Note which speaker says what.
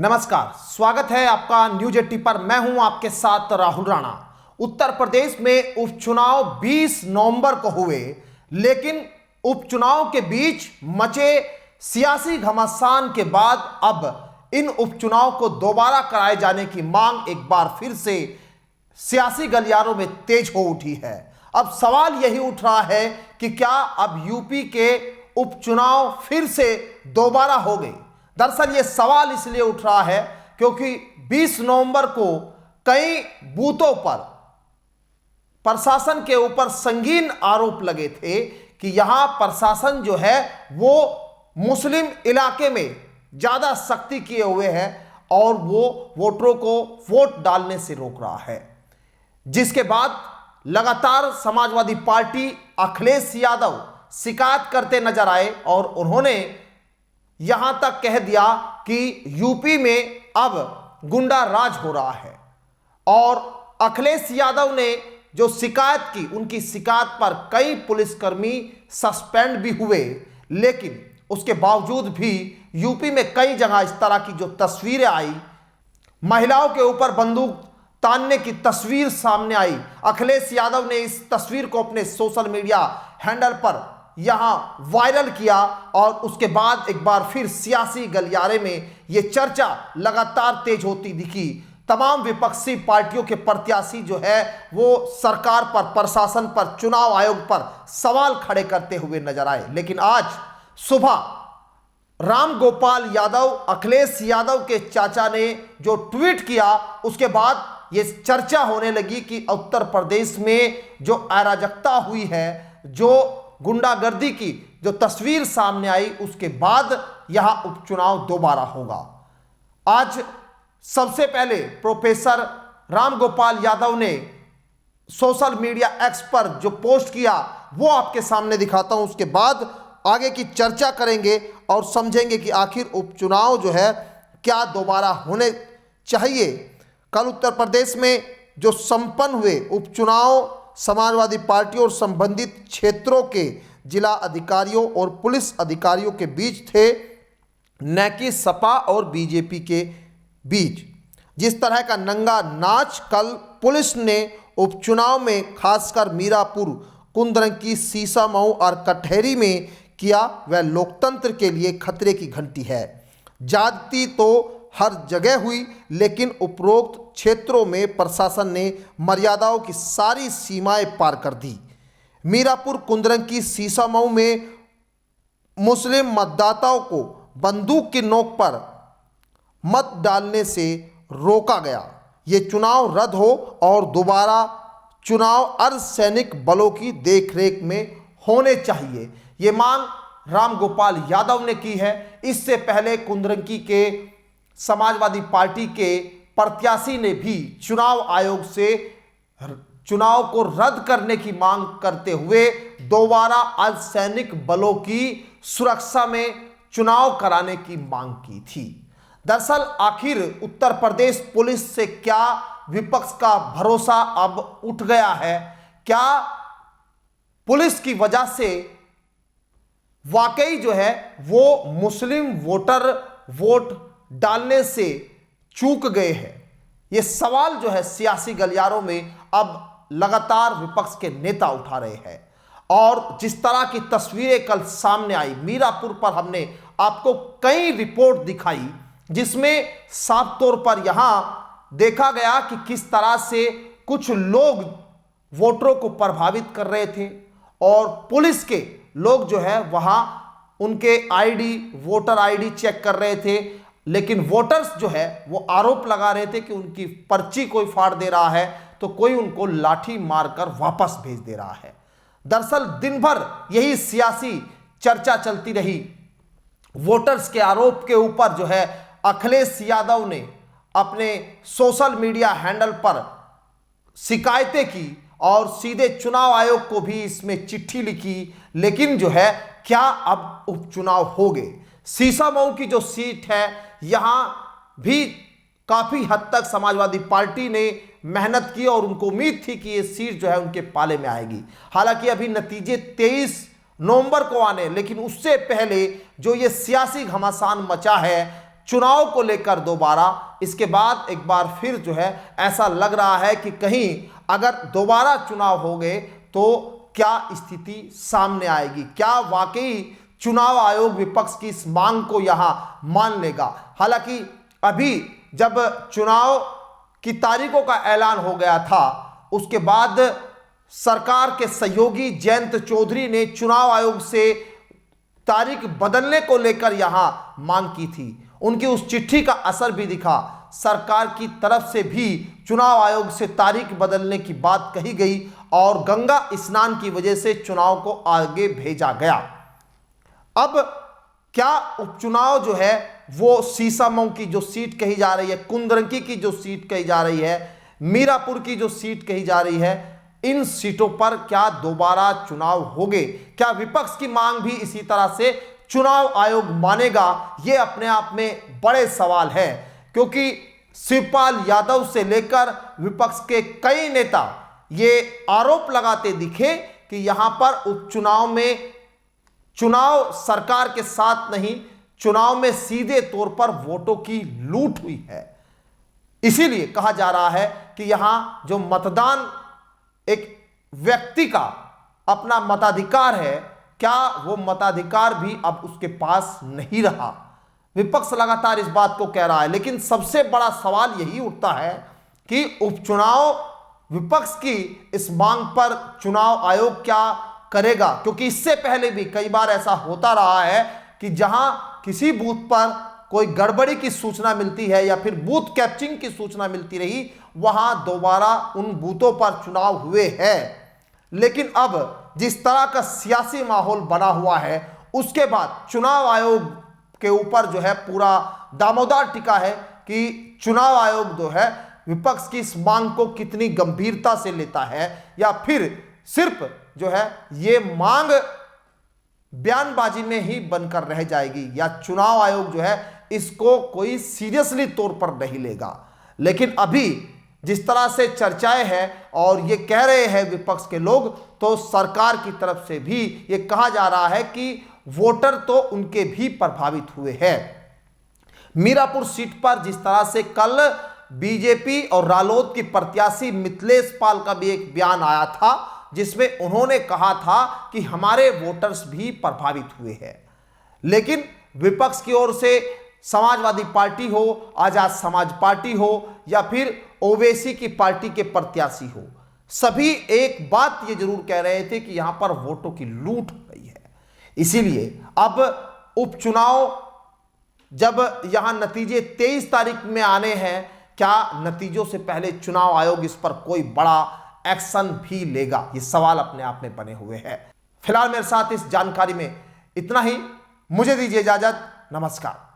Speaker 1: नमस्कार, स्वागत है आपका न्यूज 80 पर। मैं हूं आपके साथ राहुल राणा। उत्तर प्रदेश में उपचुनाव 20 नवंबर को हुए, लेकिन उपचुनाव के बीच मचे सियासी घमासान के बाद अब इन उपचुनाव को दोबारा कराए जाने की मांग एक बार फिर से सियासी गलियारों में तेज हो उठी है। अब सवाल यही उठ रहा है कि क्या अब यूपी के उपचुनाव फिर से दोबारा हो गए। दरअसल यह सवाल इसलिए उठ रहा है क्योंकि 20 नवंबर को कई बूथों पर प्रशासन के ऊपर संगीन आरोप लगे थे कि यहां प्रशासन जो है वो मुस्लिम इलाके में ज्यादा सख्ती किए हुए है और वो वोटरों को वोट डालने से रोक रहा है, जिसके बाद लगातार समाजवादी पार्टी अखिलेश यादव शिकायत करते नजर आए और उन्होंने यहां तक कह दिया कि यूपी में अब गुंडा राज हो रहा है। और अखिलेश यादव ने जो शिकायत की, उनकी शिकायत पर कई पुलिसकर्मी सस्पेंड भी हुए, लेकिन उसके बावजूद भी यूपी में कई जगह इस तरह की जो तस्वीरें आई, महिलाओं के ऊपर बंदूक तानने की तस्वीर सामने आई। अखिलेश यादव ने इस तस्वीर को अपने सोशल मीडिया हैंडल पर यहां वायरल किया और उसके बाद एक बार फिर सियासी गलियारे में यह चर्चा लगातार तेज होती दिखी। तमाम विपक्षी पार्टियों के प्रत्याशी जो है वो सरकार पर, प्रशासन पर, चुनाव आयोग पर सवाल खड़े करते हुए नजर आए। लेकिन आज सुबह राम गोपाल यादव, अखिलेश यादव के चाचा ने जो ट्वीट किया, उसके बाद यह चर्चा होने लगी कि उत्तर प्रदेश में जो अराजकता हुई है, जो गुंडागर्दी की जो तस्वीर सामने आई, उसके बाद यहां उपचुनाव दोबारा होगा। आज सबसे पहले प्रोफेसर राम गोपाल यादव ने सोशल मीडिया एक्स पर जो पोस्ट किया वो आपके सामने दिखाता हूं, उसके बाद आगे की चर्चा करेंगे और समझेंगे कि आखिर उपचुनाव जो है क्या दोबारा होने चाहिए। कल उत्तर प्रदेश में जो संपन्न हुए उपचुनाव समाजवादी पार्टी और संबंधित क्षेत्रों के जिला अधिकारियों और पुलिस अधिकारियों के बीच थे, न कि सपा और बीजेपी के बीच। जिस तरह का नंगा नाच कल पुलिस ने उपचुनाव में खासकर मीरापुर, कुंदरकी, सीसामऊ और कटहरी में किया, वह लोकतंत्र के लिए खतरे की घंटी है। ज्यादती तो हर जगह हुई, लेकिन उपरोक्त क्षेत्रों में प्रशासन ने मर्यादाओं की सारी सीमाएं पार कर दी। मीरापुर, कुंदरकी, सीसामऊ में मुस्लिम मतदाताओं को बंदूक की नोक पर मत डालने से रोका गया। ये चुनाव रद्द हो और दोबारा चुनाव अर्धसैनिक बलों की देखरेख में होने चाहिए। ये मांग राम गोपाल यादव ने की है। इससे पहले कुंदरकी के समाजवादी पार्टी के प्रत्याशी ने भी चुनाव आयोग से चुनाव को रद्द करने की मांग करते हुए दोबारा अर्धसैनिक बलों की सुरक्षा में चुनाव कराने की मांग की थी। दरअसल आखिर उत्तर प्रदेश पुलिस से क्या विपक्ष का भरोसा अब उठ गया है? क्या पुलिस की वजह से वाकई जो है वो मुस्लिम वोटर वोट डालने से चूक गए हैं? ये सवाल जो है सियासी गलियारों में अब लगातार विपक्ष के नेता उठा रहे हैं। और जिस तरह की तस्वीरें कल सामने आई, मीरापुर पर हमने आपको कई रिपोर्ट दिखाई, जिसमें साफ तौर पर यहां देखा गया कि किस तरह से कुछ लोग वोटरों को प्रभावित कर रहे थे और पुलिस के लोग जो है वहां उनके आईडी, वोटर आईडी चेक कर रहे थे। लेकिन वोटर्स जो है वो आरोप लगा रहे थे कि उनकी पर्ची कोई फाड़ दे रहा है तो कोई उनको लाठी मारकर वापस भेज दे रहा है। दरअसल दिन भर यही सियासी चर्चा चलती रही। वोटर्स के आरोप के ऊपर जो है अखिलेश यादव ने अपने सोशल मीडिया हैंडल पर शिकायतें की और सीधे चुनाव आयोग को भी इसमें चिट्ठी लिखी। लेकिन जो है क्या अब उपचुनाव हो गए? सीसामऊ की जो सीट है, यहां भी काफी हद तक समाजवादी पार्टी ने मेहनत की और उनको उम्मीद थी कि ये सीट जो है उनके पाले में आएगी। हालांकि अभी नतीजे 23 नवंबर को आने, लेकिन उससे पहले जो ये सियासी घमासान मचा है चुनाव को लेकर दोबारा। इसके बाद एक बार फिर जो है ऐसा लग रहा है कि कहीं अगर दोबारा चुनाव हो गए तो क्या स्थिति सामने आएगी, क्या वाकई चुनाव आयोग विपक्ष की इस मांग को यहां मान लेगा। हालांकि अभी जब चुनाव की तारीखों का ऐलान हो गया था, उसके बाद सरकार के सहयोगी जयंत चौधरी ने चुनाव आयोग से तारीख बदलने को लेकर यहां मांग की थी। उनकी उस चिट्ठी का असर भी दिखा, सरकार की तरफ से भी चुनाव आयोग से तारीख बदलने की बात कही गई और गंगा स्नान की वजह से चुनाव को आगे भेजा गया। अब क्या उपचुनाव जो है वो सीसामऊ की जो सीट कही जा रही है, कुंदरंकी की जो सीट कही जा रही है, मीरापुर की जो सीट कही जा रही है, इन सीटों पर क्या दोबारा चुनाव होंगे? क्या विपक्ष की मांग भी इसी तरह से चुनाव आयोग मानेगा? ये अपने आप में बड़े सवाल है, क्योंकि शिवपाल यादव से लेकर विपक्ष के कई नेता ये आरोप लगाते दिखे कि यहां पर उपचुनाव में चुनाव सरकार के साथ नहीं, चुनाव में सीधे तौर पर वोटों की लूट हुई है। इसीलिए कहा जा रहा है कि यहां जो मतदान एक व्यक्ति का अपना मताधिकार है, क्या वो मताधिकार भी अब उसके पास नहीं रहा? विपक्ष लगातार इस बात को कह रहा है, लेकिन सबसे बड़ा सवाल यही उठता है कि उपचुनाव विपक्ष की इस मांग पर चुनाव आयोग क्या करेगा? क्योंकि इससे पहले भी कई बार ऐसा होता रहा है कि जहां किसी बूथ पर कोई गड़बड़ी की सूचना मिलती है या फिर बूथ कैप्चरिंग की सूचना मिलती रही, वहां दोबारा उन बूथों पर चुनाव हुए हैं। लेकिन अब जिस तरह का सियासी माहौल बना हुआ है, उसके बाद चुनाव आयोग के ऊपर जो है पूरा दामोदर टिका है कि चुनाव आयोग जो है विपक्ष की इस मांग को कितनी गंभीरता से लेता है, या फिर सिर्फ जो है ये मांग बयानबाजी में ही बनकर रह जाएगी, या चुनाव आयोग जो है इसको कोई सीरियसली तौर पर नहीं लेगा। लेकिन अभी जिस तरह से चर्चाएं हैं और ये कह रहे हैं विपक्ष के लोग, तो सरकार की तरफ से भी ये कहा जा रहा है कि वोटर तो उनके भी प्रभावित हुए हैं। मीरापुर सीट पर जिस तरह से कल बीजेपी और रालोद की प्रत्याशी मिथिलेश पाल का भी एक बयान आया था, जिसमें उन्होंने कहा था कि हमारे वोटर्स भी प्रभावित हुए हैं। लेकिन विपक्ष की ओर से समाजवादी पार्टी हो, आजाद समाज पार्टी हो, या फिर ओवैसी की पार्टी के प्रत्याशी हो, सभी एक बात ये जरूर कह रहे थे कि यहां पर वोटों की लूट हो रही है। इसीलिए अब उपचुनाव जब यहां नतीजे 23 तारीख में आने हैं, क्या नतीजों से पहले चुनाव आयोग इस पर कोई बड़ा एक्शन भी लेगा? ये सवाल अपने आप में बने हुए हैं। फिलहाल मेरे साथ इस जानकारी में इतना ही। मुझे दीजिए इजाजत। नमस्कार।